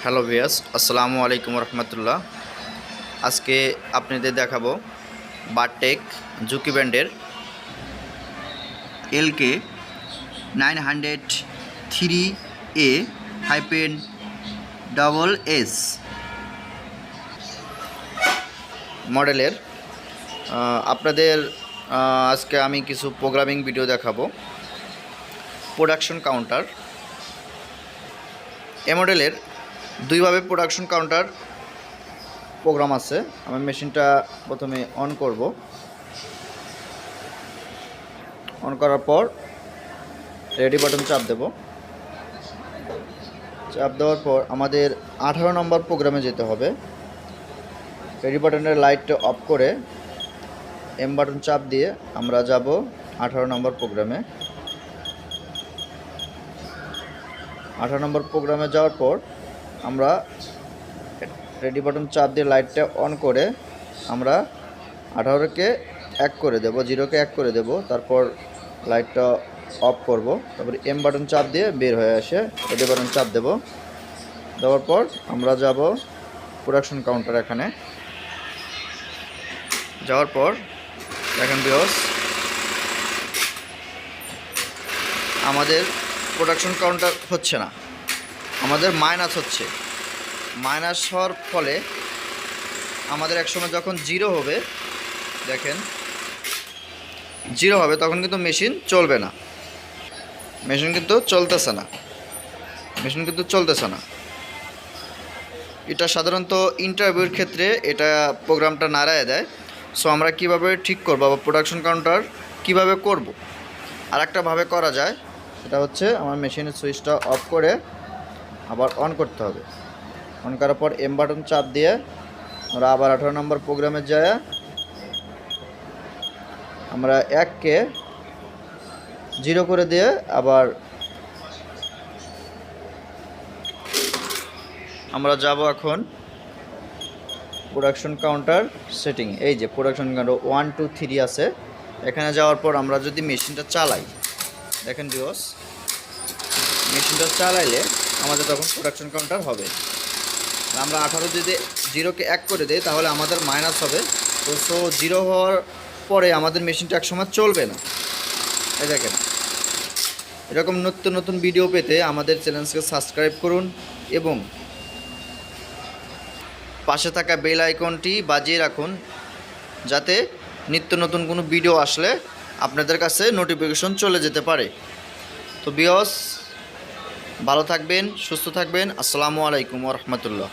Hello ভিয়াস, আসসালামু আলাইকুম রহমতুল্লাহ। আজকে আপনাদের দেখাবো বারটেক জুকি ব্যান্ডের এলকে 903A হাইপেন ডবল এস মডেলের আপনাদের আজকে আমি কিছু প্রোগ্রামিং ভিডিও দেখাবো। প্রোডাকশন কাউন্টার এ মডেলের দুইভাবে প্রোডাকশন কাউন্টার প্রোগ্রাম আছে। আমি মেশিনটা প্রথমে অন করব। অন করার পর রেডি বাটন চাপ দেব। চাপ দেওয়ার পর আমাদের 18 নম্বর প্রোগ্রামে যেতে হবে। রেডি বাটনের লাইটটা অফ করে এম বাটন চাপ দিয়ে আমরা যাব 18 নম্বর প্রোগ্রামে। 18 নম্বর প্রোগ্রামে যাওয়ার পর আমরা রেডি বাটন চাপ দিয়ে লাইটটা অন করে আমরা 18কে 1 করে দেব, 0কে 1 করে দেব। তারপর লাইটটা অফ করব। তারপর এম বাটন চাপ দিয়ে বের হয়ে আসে রেডি বাটন চাপ দেব। দেওয়ার পর আমরা যাব প্রোডাকশন কাউন্টার। এখানে যাওয়ার পর দেখেন ভিউয়ার্স, আমাদের প্রোডাকশন কাউন্টার হচ্ছে না, আমাদের মাইনাস হচ্ছে। মাইনাস হওয়ার ফলে আমাদের একসময় যখন জিরো হবে, দেখেন জিরো হবে, তখন কিন্তু মেশিন চলবে না। মেশিন কিন্তু চলতেছে না। এটা সাধারণত ইন্টারভিউর ক্ষেত্রে এটা প্রোগ্রামটা নাড়ায় দেয়। সো আমরা কিভাবে ঠিক করব বা প্রোডাকশন কাউন্টার কিভাবে করব, আর একটাভাবে করা যায়। সেটা হচ্ছে আমার মেশিনের সুইচটা অফ করে আবার অন করতে হবে। অন করার পর এম বাটন চাপ দিয়ে আমরা আবার 18 নম্বর প্রোগ্রামে যায় আমরা 1কে 0 করে দিয়ে আবার আমরা যাব এখন প্রোডাকশন কাউন্টার সেটিং। এই যে প্রোডাকশন কাউন্টার 1 2 3 আছে। এখানে যাওয়ার পর আমরা যদি মেশিনটা চালাই, দেখেন ভিউয়ার্স, মেশিনটা চালাইলে আমাদের তখন প্রোডাকশন কাউন্টার হবে। আমরা 18 যদি 0কে 1 করে দেই তাহলে আমাদের মাইনাস হবে। তো 0 হওয়ার পরে আমাদের মেশিনটা একসময় চলবে না। এই দেখেন, এরকম নতুন নতুন ভিডিও পেতে আমাদের চ্যানেলকে সাবস্ক্রাইব করুন এবং পাশে থাকা বেল আইকনটি বাজিয়ে রাখুন, যাতে নিত্য নতুন কোনো ভিডিও আসলে আপনাদের কাছে নোটিফিকেশন চলে যেতে পারে। তো ভিউয়ার্স, ভালো থাকবেন, সুস্থ থাকবেন। আসসালামু আলাইকুম ওয়া রাহমাতুল্লাহ।